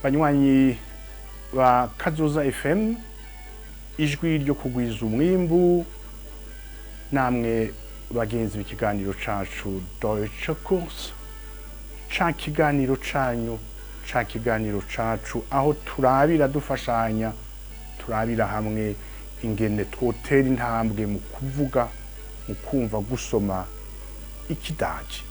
banywanyi ba Kazoza FM ijwi ryo kugwiza umwimbu namwe bagenzi b'ikiganiro cacu Deutschkurs ca kiganiro canyu ca kiganiro cacu aho turabira dufashanya turabira hamwe ingene twotera intambwe mu kuvuga mu kumva gusoma ikidaji.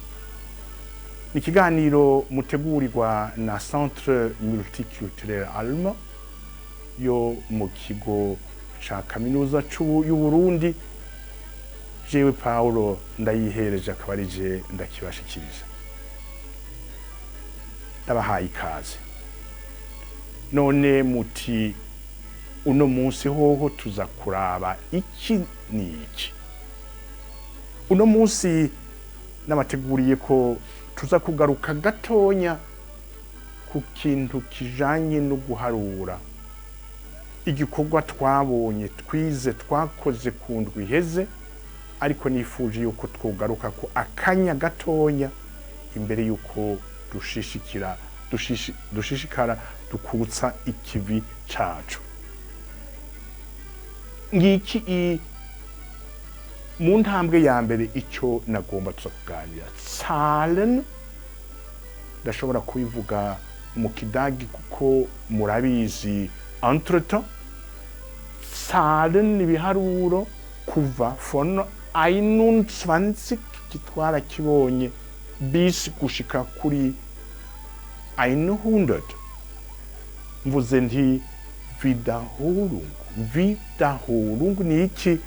Ni kiganiro mutegurirwa na Centre Multiculturel Allemand yo mu kigo ca kaminuza y'u Burundi. Jewe Paulo ndayihereje akaba ari je ndakibashikiriza. Ndabahaye ikaze. None muti uno munsi hoho tuza kuraba iki niki. Uno munsi namateguriye ko tuza kugaruka gatonya ku kintu kijanye no guharura. Igikorwa twabonye twize twakoze ku ndwi iheze, ariko nifuje yuko twogaruka ko akanya gatonya imbere yuko dushishikara dukutsa ikivi cacu. Ngiki mu ntambwe ya mbere ico nagomba tuza kuganira. Zahlen ndashobora kubivuga mu kidagi kuko murabizi entretemps. Zahlen ibiharuro kuva von 21 kitwara kibonye bis gushika kuri 100. Mvuze nti wiederholung ni iki?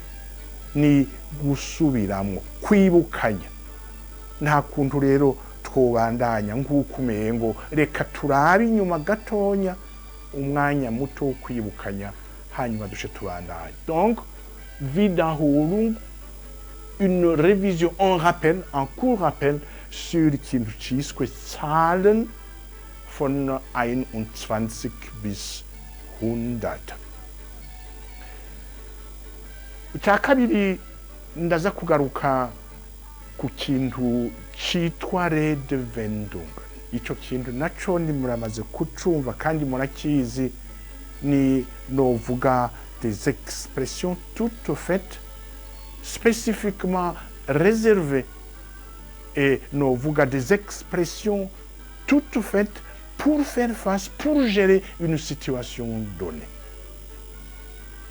Ni gusubiramwo, kwibukanya. Nta kuntu rero twobandanya nk'uko umengo reka turabe inyuma gatonya umwanya muto wo kwibukanya hanyuma dushe tubandanya. Donc Wiederholung, une révision, un rappel, un court rappel sur ikintu ciswe Zahlen von 21 bis 100. Icya kabiri ndaza kugaruka ku kintu citwa Redewendung. Ico kintu naco ni muramaze kucumva kandi murakizi, ni novuga des expressions toutes faites spécifiquement réservées, et novuga des expressions toutes faites pour faire face, pour gérer une situation donnée.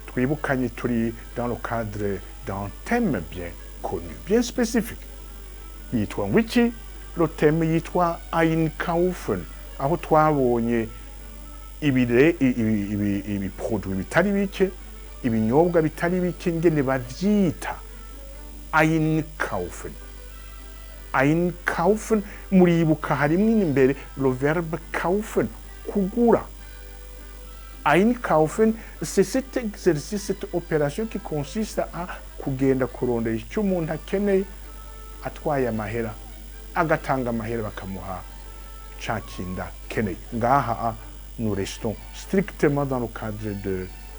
Twibukanye turi dans le cadre d'un thème bien connu, bien spécifique. Yitwa wiki, le thème yitwa einkaufen, aho twabonye ibiproduit bitari bike, ibinyobwa bitari bike ngene bavyita einkaufen. Einkaufen muribuka harimwe imbere le verbe kaufen, kugura. Einkaufen, c'est cet exercice, cette opération qui consiste à kugenda kurondera icyo umuntu akeneye atwaye amahera, agatanga amahera bakamuha ca kinda keneye. Ngaha nous restons strictement dans le cadre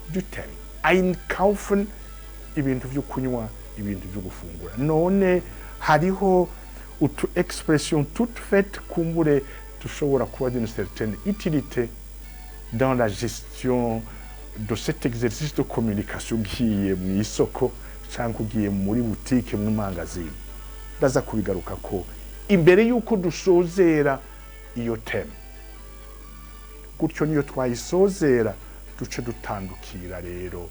du thème. Einkaufen, ibintu vyo kunywa, ibintu vyo gufungura. None hariho utu expression toute faite kumbure tushobora kuba d'une certaine utilité dans la gestion de cet exercice de communication ugiye mu isoko cyangwa ugiye muri boutique mu magazine. Ndaza kubigaruka ko imbere yuko dusozera iyo theme. Gutyo niyo twayisozera duce dutandukira rero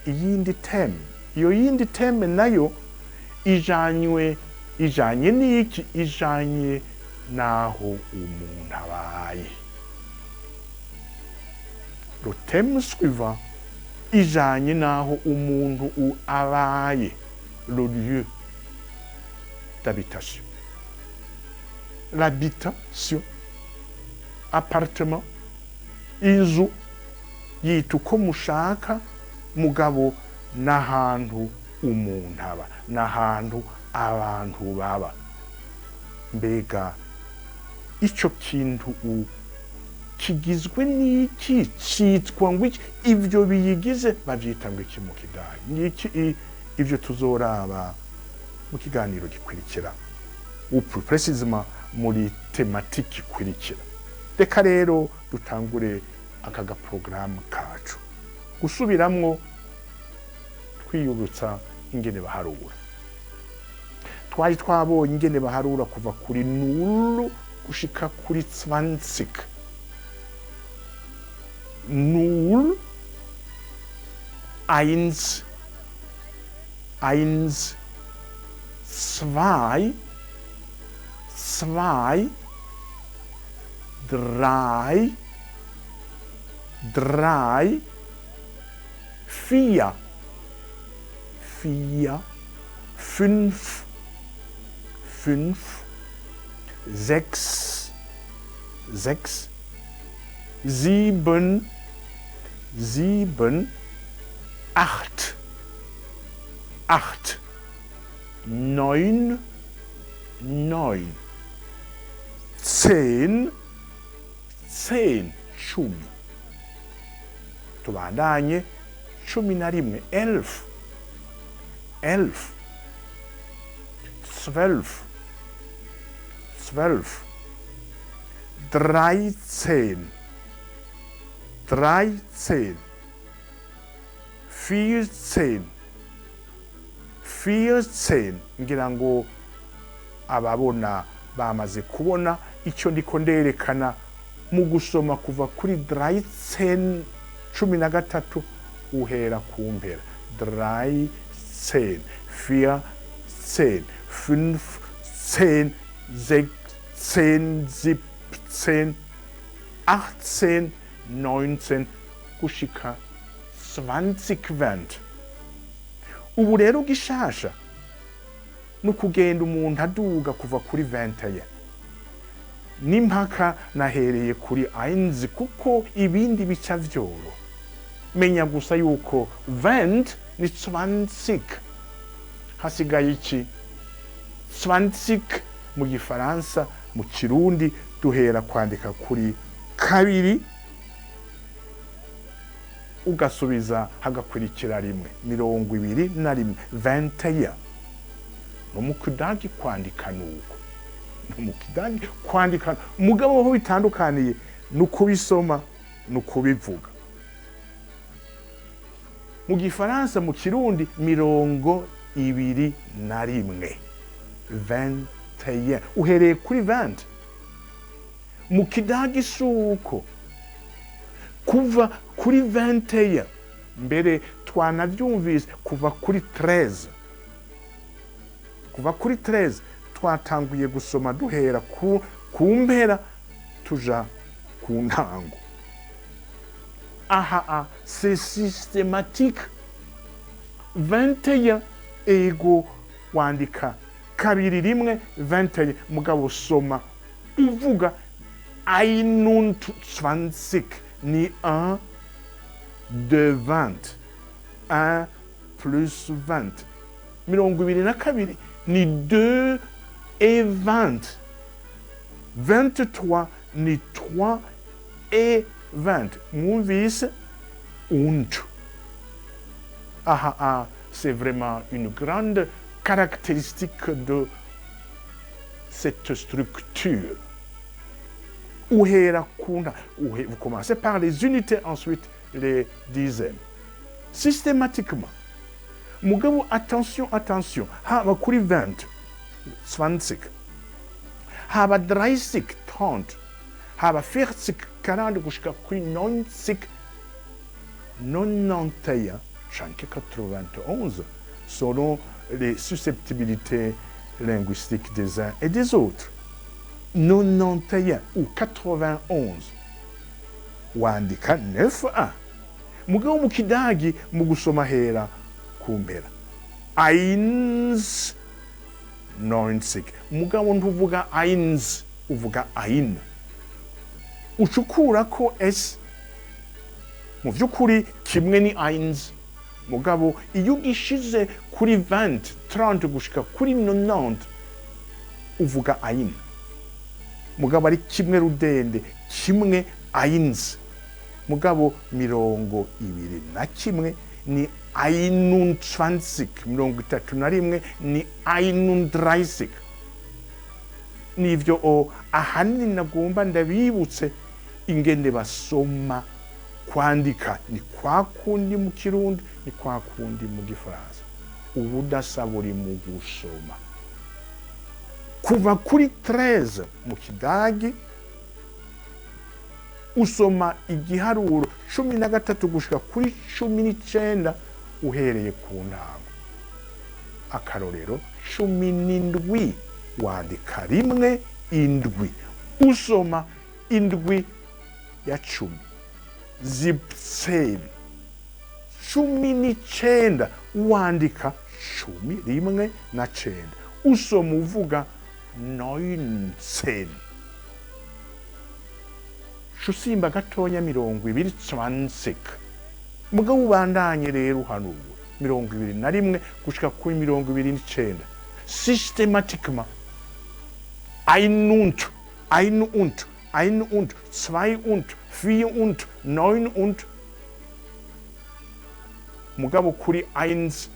iyindi theme. Iyo yindi theme nayo ijanye n'iki? Ijanye naho umuntu abaye. Le thème suivant ijanye naho umuntu abaye, le lieu d'habitation. L'habitation, appartement, inzu, yita uko mushaka, mugabo n'ahantu umuntu aba, n'ahantu abantu baba. Mbega ico kintu kigizwe n'iki? Citwa ngo iki? Ivyo biyigize bavyita ngo iki mu kidagi? Niki ivyo tuzoraba mu kiganiro gikurikira, ou plus précisément muri thématique ikurikira. reka rero dutangure aka gaporogaramu kacu gusubiramwo twiyibutsa ingene baharura. Twari twabonye ingene baharura kuva kuri 0 gushika kuri 20. 0, 1, 1, 2, 2, 3, 3, 4, 4, 5, 5, 6, 6, 7, 7, 8, 8, 9, 9, 10, 10, 10. Turabandanye 11, 11, 11, 12, 12, 13, 13, 14, 14. Ngira ngo ababona bamaze kubona icyo ndiko nderekana mu gusoma kuva kuri 13, 13 uhera ku mpera. 13, 14, 15, 16, 17, 18, 19 gushika 20. Ubu rero gishasha nukugenda umuntu aduga kuva kuri 20 n'impaka nahereye kuri 1 kuko ibindi bica vyoro. Menya gusa yuko 20 ni 20. Hasigaye iki? 20 mu gifaransa, mu kirundi duhera kwandika kuri 2 ugasubiza hagakurikira 1, 21, 21. No mu kidagi kwandika nuko. No mu kidagi kwandika mugabo ho bitandukaniye nuko bisoma nuko bivuga. Mu gifaransa mu kirundi 21, 21. Uhereye kuri 20. Mu kidagi suko kuva kuri 21 mbere twanavyumvise kuva kuri 13. Kuva kuri 13 twatanguye gusoma duhera ku mpera tuja ku ntango. Aha, c'est systématique. 21 ego wandika 2, 21 mugabo soma uvuga 21 ni 1, 2, 20. 1 plus 20. 22 ni 2 et 20. 23 ni 3 et 20. Mwumvise und. C'est vraiment une grande caractéristique de cette structure. Vous commencez par les unités, ensuite les dizaines. Systématiquement. Mugabo, attention. Haba kuri 20, 20. Haba 30, 30. Haba 40, 40 gushika kuri 90, 91, chanke 91, selon les susceptibilités linguistiques des uns et des autres. 91 ou 91. Wandika 9a. Mugabo mu kidagi mu gusoma hera kumpera. 1, 90. Mugabo ntuvuga 1, uvuga 1. Ucukura ko S. Mu vyukuri kimwe ni 1. Mugabo iyo ugishize kuri 20, 30 gushika kuri 90 uvuga 1. Mugabo ari kimwe rudende, kimwe 1. Mugabo 21 ni 21, 31 ni 31. Nivyo ahanini nagomba ndabibutse ingene basoma kwandika ni kwa kundi mu Kirundi ni kwa kundi mu Gifaransa. Ubudasa buri mu gusoma. Kuva kuri 13 mu Kidagi usoma igiharuro 13 gushika kuri 19 uhereye ku ntango. Akarorero 17 wandika rimwe indwi, usoma indwi ya 10. 17 19 wandika 10 rimwe na 9, usoma uvuga 19. Shusimba gatonya 20 mugabo ubandanye rero hano 21 gushika kuri 29 systematiquement ein und, zwei und, vier und, 9 und. Mugabo kuri 1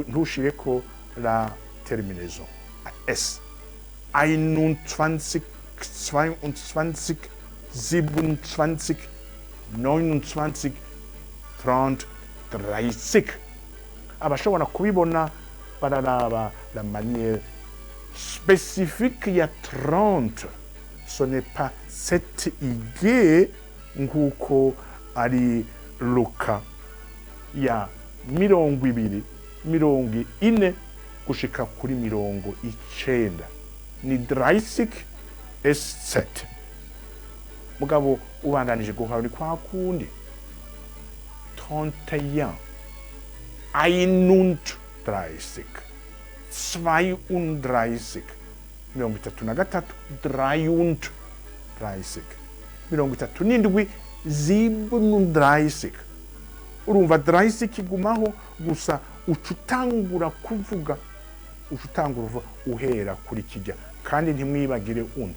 ntushireko la terminaison s. 21, 22, 27, 29, 30, 30. Abashobora kubibona bararaba la manière spécifique ya 30. Ce n'est pas cette ig nguko ari Luka ya 20, 40 gushika kuri 90. Ni 30 S7. Mugabo ubandanije guhara ni kwa kundi 31, 31, 32, 33, 33, 37, 37. Urumva 30 igumaho gusa ucutangura kuvuga, ucutangura uhera kuri kijya, kandi ntimwibagire und.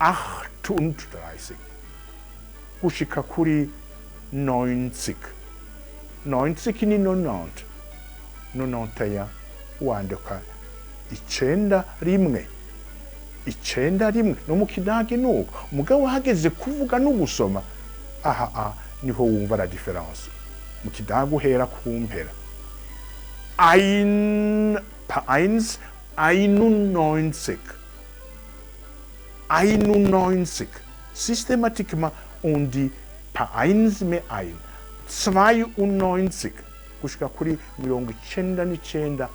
38 gushika kuri 90. 90 ni 90. 91 wandika 9 rimwe. 9 rimwe no mu Kidagi nuko. Mugabo hageze kuvuga no gusoma niho wumva la difference. Mu Kidagi uhera ku mpera. 1, 91. 91. Systematiquement on dit pas 1 mais 1. 92 gushika kuri 99.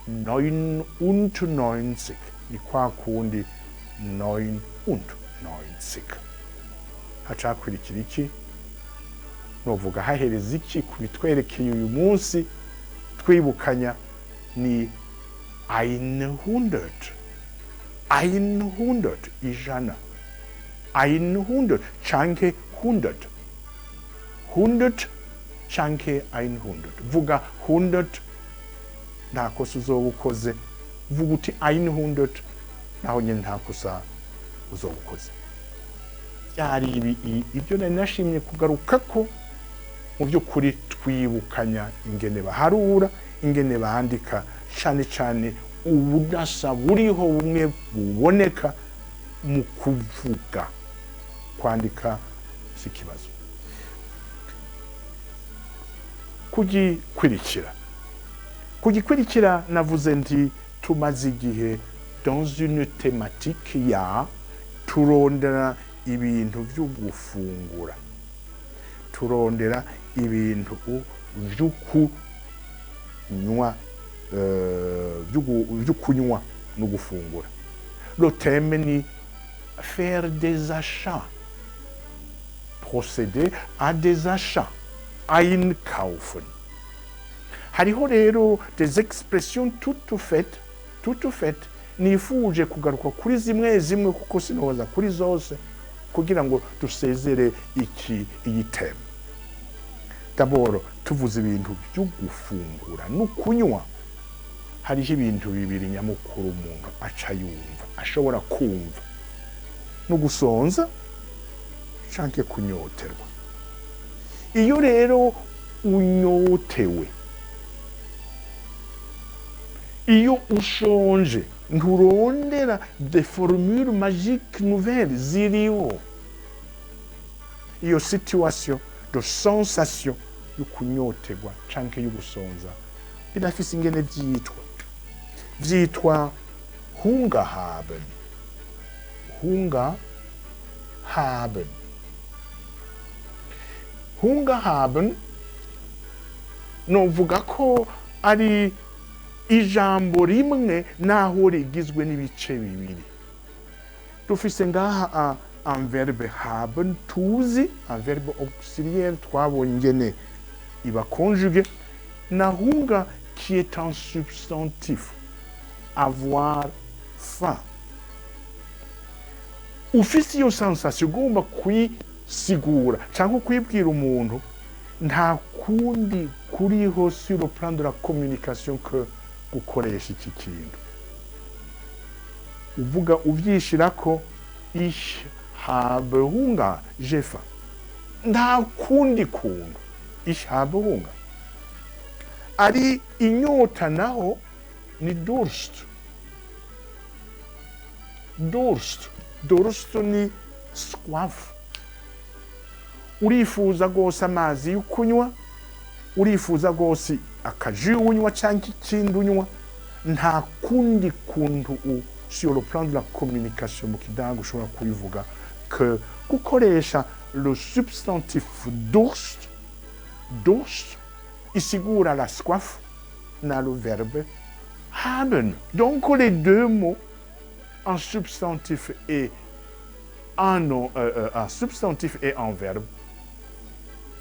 99 ni kwa kundi 99. Hacakurikira iki? Novuga hahereza iki kubitwerekeye uyu munsi twibukanya ni 100. 100 ijana. 100 canke 100. 100 canke 100. Vuga 100 nta kosa uzoba ukoze. Vuga uti 100 naho nyine nta kosa uzoba ukoze. Byari ibyo nari nashimye kugaruka ko mu by'ukuri twibukanya ingene baharura, ingene bandika, cyane cyane ubudasa buriho bumwe buboneka mu kuvuga. Kwandika si ikibazo. Kugikurikira navuze nti tumaze igihe dans une thématique ya turondera ibintu byo gufungura, turondera ibintu byo kunywa, byo kunywa no gufungura. Le thème ni faire des achats, procéder à des achats, einkaufen. Hariho rero des expressions toutes faites nifuje kugaruka kuri zimwe kuko sinoza kuri zose kugira ngo dusezere iyi theme. D'abord tuvuze ibintu byo gufungura no kunywa. Hariho ibintu bibiri nyamukuru umuntu aca yumva, ashobora kumva: no gusonza canke kunyoterwa. Iyo rero unyotewe, iyo ushonje, nturondera des formules magiques nouvelles ziriho. iyo situation de sensation yo kunyotegwa canke yo gusonza birafise ingene vyitwa Hunger haben. Hunger haben. Hunger haben novuga ko ari ijambo rimwe naho rigizwe n'ibice bibiri. Dufise ngaha un verbe haben tuzi, un verbe auxiliaire twabonye ingene iba conjugué, na hunger qui est un substantif, avoir faim. Ufise iyo sensation ugomba kuyisigura cyangwa kwibwira umuntu nta kundi kuriho sur le plan de la communication que gukoresha iki kintu. Uvuga uvyishirako ich habe Hunger, j'ai faim. Nta kundi kuntu ich habe Hunger. Ari inyota naho ni Durst. Durst ni soif. Urifuza gose amazi yo kunywa, urifuza gose akaji unywa canke ikindi unywa, nta kundi kuntu sur le plan de la communication mu kidango ushobora kubivuga que gukoresha le substantif Durst isigura la soif na le verbe haben. Donc les deux mots, un substantif et un substantif et un verbe,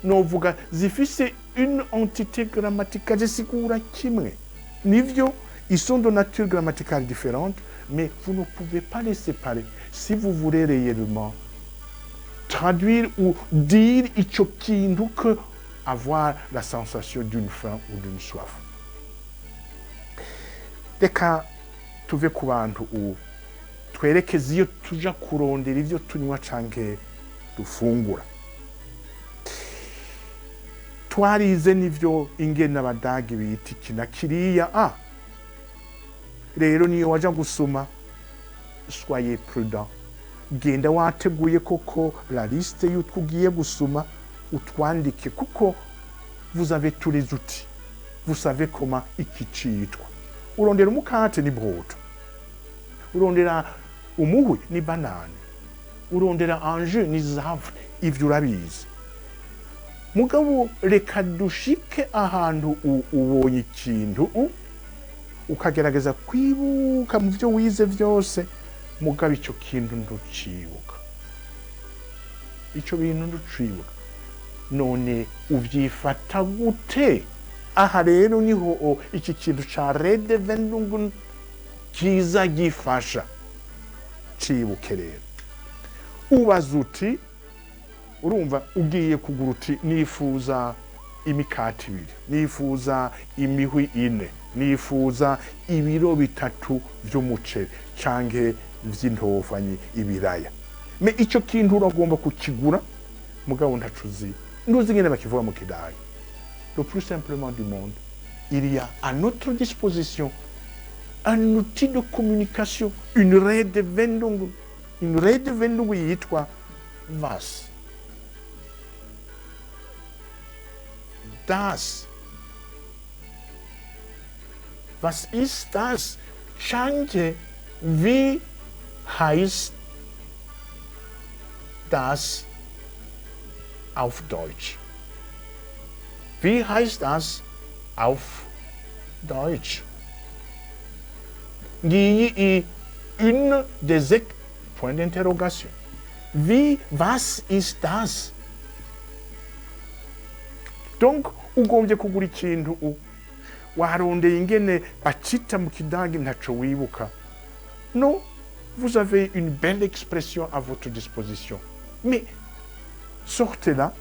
novuga zifise une entité grammaticale zisigura kimwe. Nivyo, ils sont de nature grammaticale différente, mais vous ne pouvez pas les séparer si vous voulez réellement traduire ou dire ico kintu que avoir la sensation d'une faim ou d'une soif. Reka tuve ku bantu twerekeze iyo tuja kurondera ivyo tunywa canke dufungura. Twarize nivyo ingene abadagi bita iki na kiriya. Rero niyo waja gusoma, soyez prudent. Genda wateguye koko la liste y'utwo ugiye gusoma, utwandike kuko vous avez tous les outils. Vous savez comment iki citwa. Urondera umukate ni brodo. Urondera umuhwi ni banane. Urondera anje ni zavre. Ivyo urabizi. Mugabo reka dushike ahantu ubonye ikintu ukagerageza kwibuka mu byo wize byose, mugabo icyo kintu ntucibuka. Icyo bintu ntucibuka. None uvyifata gute? Aha rero niho iki kintu ca Redewendungen kiza gifasha. Cibuke rero. Ubaza uti, urumva ugiye kugura uti nifuza imikati 2, nifuza imihwi 4, nifuza ibiro 3 vy'umuceri canke vy'intofanyi ibiraya. Me ico kintu uragomba kukigura, mugabo ntacuzi. Nduzi ngene bakivuga mu kidagi. Le plus simplement du monde, il y a à notre disposition un outil de communication, une Redewendung yitwa was. Das. Was ist das? Change, wie heißt das auf Deutsch? Wie heißt das auf Deutsch? Une des points d'interrogation. Was ist das? Donc, ugombye kugura ikintu warondeye ingene bacita mu kidagi ntaco wibuka. Non, vous avez une belle expression à votre disposition. Mais sortez-la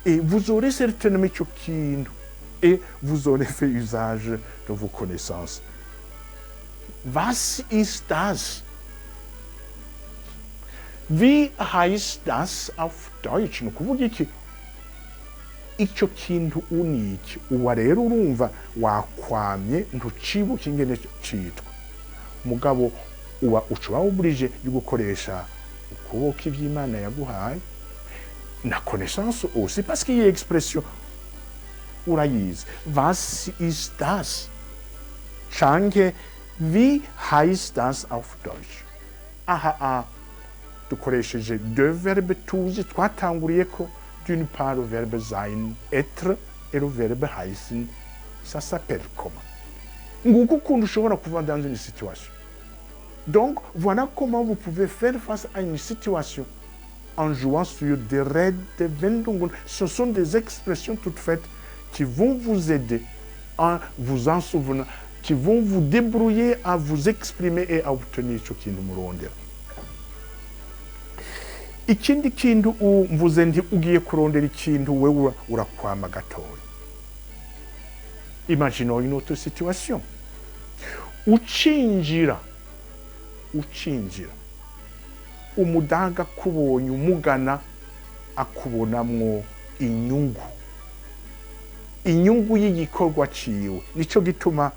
et vous aurez certainement ico kintu et vous aurez fait usage de vos connaissances. Was ist das? Wie heißt das auf Deutsch? No kuvuga iki? Ico kintu uniki. Uwa rero urumva wakwamye ntucibuka ingene citwa. Mugabo uba ucuba oblige yo gukoresha ukuboko ivy'Imana yaguhaye na connaissance aussi, parce qu'il y a expression urayizi. Was ist das? Canke wie heißt das auf Deutsch? Aha, dukoresheje deux verbes tuzi twatanguriyeko, d'une part le verbe sein, être, et le verbe heißen, ça s'appelle comment? Nguko ukuntu ushobora kuva dans une situation. Donc, voilà comment vous pouvez faire face à une situation en jouant sur des règles de Wendungen. Ce sont des expressions toutes faites qui vont vous aider à vous en souvenir, qui vont vous débrouiller à vous exprimer et à obtenir ce qui nous rondera. Ikindi kintu mvuze ndi ugiye kurondera ikintu wewe urakwama gatoya. Imaginons une autre situation. Ucinjira umudaga kubonye umugana akubonamwo inyungu y'igikorwa ciwe, nico gituma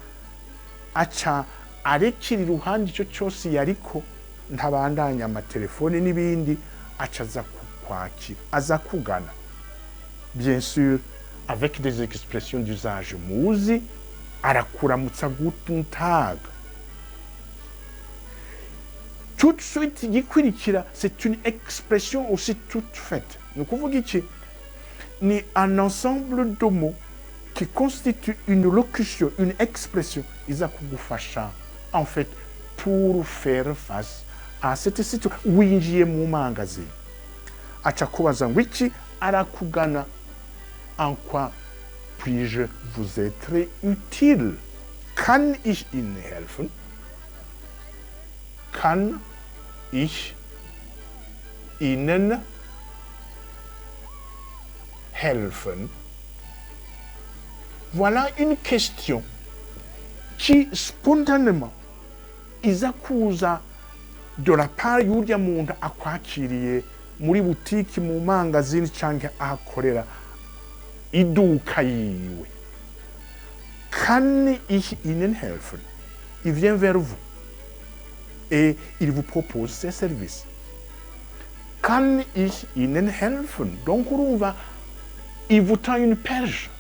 aca arekira iruhande ico cyose yariko ntabandanya amatelefone n'ibindi, aca aza kukwakira, aza kugana. Bien sûr, avec des expressions d'usage muzi, arakuramutsa guten Tag. Tout de suite, gikurikira, c'est une expression aussi toute faite. Nous kuvuga iki? Ni un ensemble de mots qui constituent une locution, une expression, iza kugufasha, en fait, pour faire face à cette situation. Winjiye mu magazine, aca kubaza ngo iki, arakugana. En quoi puis-je vous être utile? Kann ich Ihnen helfen? Kann ich Ihnen helfen? Voilà une question qui spontanément iza kuza de la part y'urya muntu akwakiriye muri butiki, mu mangazini canke ahakorera iduka yiwe. Kann ich Ihnen helfen? Il vient vers vous et il vous propose ses services. Kann ich Ihnen helfen? Donc urumva, il vous tend une perche.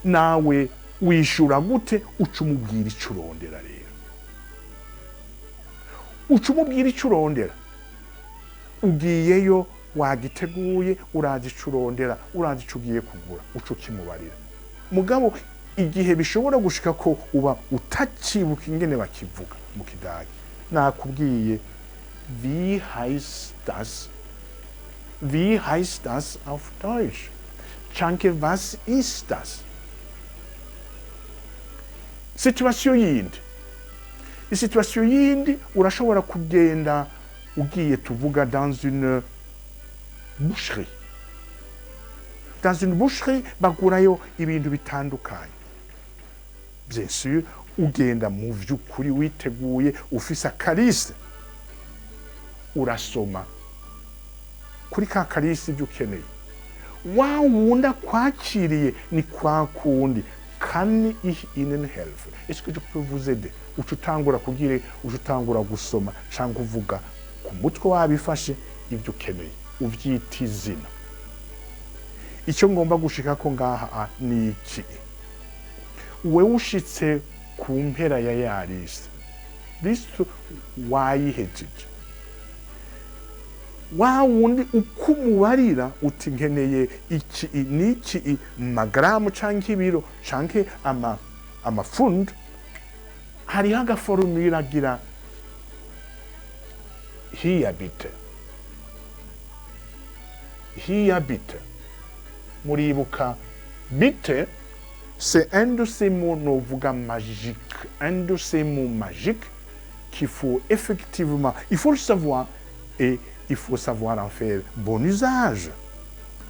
Nawe wishura gute? Uca umubwira ico urondera rero. Uca umubwira ico urondera. Ugiyeyo wagiteguye, urazi ico urondera, urazi ico ugiye kugura, uca ukimubarira. Mugabo igihe bishobora gushika ko uba utakibuka ingene bakivuga mu Kidage. Nakubwiye, wie heißt das? Wie heißt das auf Deutsch? Canke was ist das? Situation yindi. Situation yindi urashobora kugenda ugiye tuvuga dans une boucherie. Dans une boucherie bagurayo ibintu bitandukanye. Bien sûr, ugenda mu vy'ukuri witeguye, ufise akarisi, urasoma kuri ka karisi ibyo ukeneye. Wa wundi akwakiriye ni kwa kundi. Kann ich Ihnen helfen? Est-ce que je peux vous aider? Uca utangura kugira, uca utangura gusoma canke uvuga ku mutwe wabifashe ibyo ukeneye, uvyita izina. Icyo ngomba gushika ko ngaha ni iki? Wewe ushitse ku mpera ya yarisi, bisto wayihejeje. Wa wundi ukumubarira uti nkeneye iki n'iki, magaramu canke ibiro canke amafund, hariho agaforumira agira hier bitte. Hier bitte. Muribuka, bitte, c'est un de ces mots novuga magiques, un de ces mots magiques qu'il faut effectivement, il faut le savoir et il faut savoir en faire bon usage.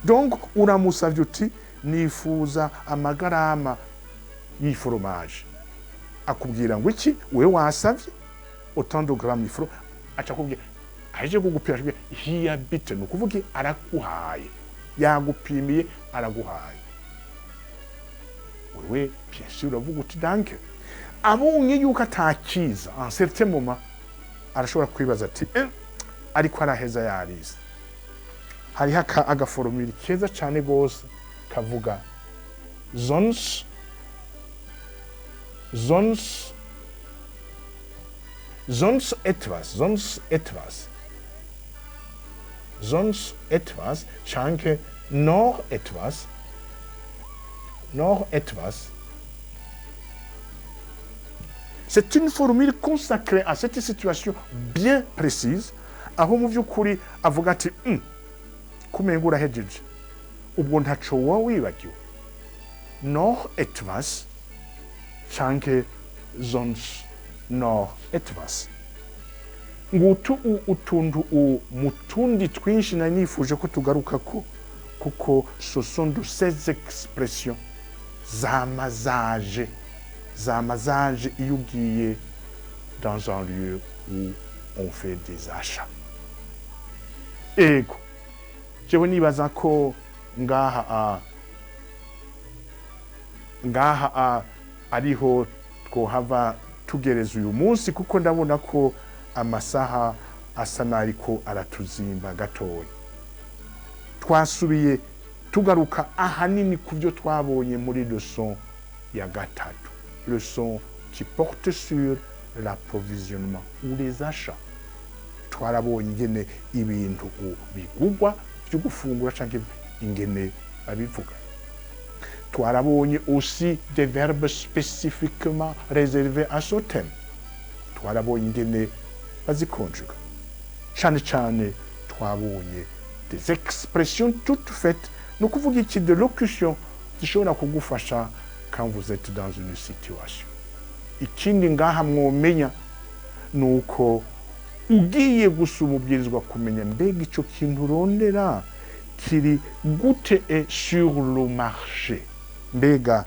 Donc, uramusavye uti nifuza amagarama y'iforomaje. Akubwira ngo iki? We wasavye autant de grammes y'iforo, aca kubwira aje kugupira hier bitte, nukuvuga arakuhaye. Yagupimiye araguhaye. Wewe bien sûr uravuga uti danke. Abonye yuko atakiza en certain moment arashobora kwibaza ati ariko araheza yarize. Hariho agaforomire keza cyane gose kavuga sonst etwas canke noch etwas. C'est une formule consacrée à cette situation bien précise, aho mu by'ukuri avuga ati kumenga urahejeje ubwo ntaco wowe wibagiwe. Noch etwas canke sonst noch etwas. Ngutu utundu mutundi twinshi na nifuje ko tugaruka kuko ce sont de ces expressions zamazaje iyo ugiye dans un lieu où on fait des achats. Ego jewe nibaza ko ngaha ariho twohava tugereza uyu munsi, kuko ndabona ko amasaha asa nariko aratuzimba gatoya. Twasubiye tugaruka ahanini ku byo twabonye muri leçon ya gatatu, leçon qui porte sur l'approvisionnement ou les achats. Twarabonye ingene ibintu bigugwa byo gufungura canke ingene babivuga. Twarabonye aussi des verbes spécifiquement réservés à ce thème. Twarabonye ingene bazikonjuga. Cane twabonye des expressions toutes faites, no kuvuga iki de locution zishobora kugufasha quand vous êtes dans une situation. Ikindi ngaha mwomenya nuko ugiye gusoma ubwirizwa kumenya mbega ico kintu urondera kiri gute sur le marché, mbega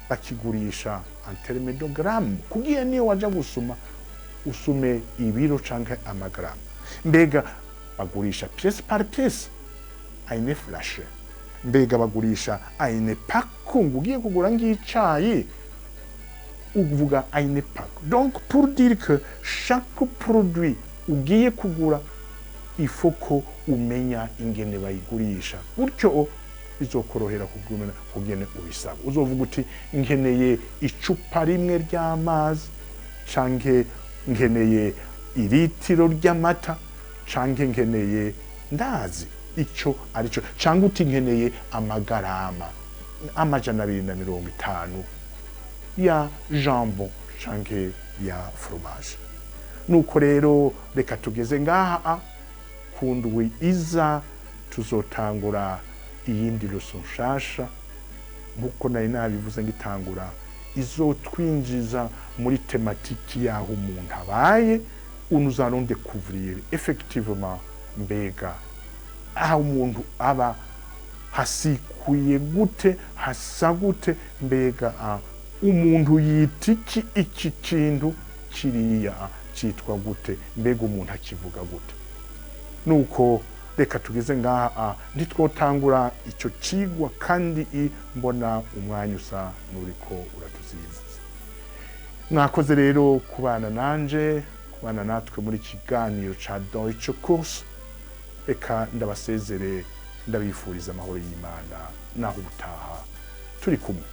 bakigurisha en terme de gramme, kugira niyo waja gusoma usume ibiro canke amagramme. Mbega bagurisha pièce par pièce, eine Flasche. Mbega bagurisha eine Packung, ugiye kugura ng'icayi uvuga eine Packung. Donc pour dire que chaque produit ugiye kugura il faut ko umenya ingene bayigurisha, gutyo bizokorohera kugene ubisaba. Uzovuga uti nkeneye icupa rimwe ry'amazi canke nkeneye iritiro ry'amata canke nkeneye ndazi ico arico, canke uti nkeneye amagarama 250 ya jambon canke ya fromage. Nuko rero reka tugeze ngaha kundwi iza tuzotangura iyindi leçon nshasha, nkuko nari nabivuze ngitangura, izotwinjiza muri tematiki yaho umuntu abaye. Nous allons découvrir effectivement mbega aho umuntu aba hasikuye gute, hasa gute, mbega umuntu yitiki iki kintu kiriya citwa gute, mbega umuntu akivuga gute. Nuko reka tugeze ngaha ntitwotangura ico cigwa kandi mbona umwanya usa nuriko uratuziza. Mwakoze rero kubana nanje, kubana natwe muri kiganiro ca Deutschkurs. Reka ndabasezere ndabifuriza amahoro y'Imana naho ubutaha turi kumwe.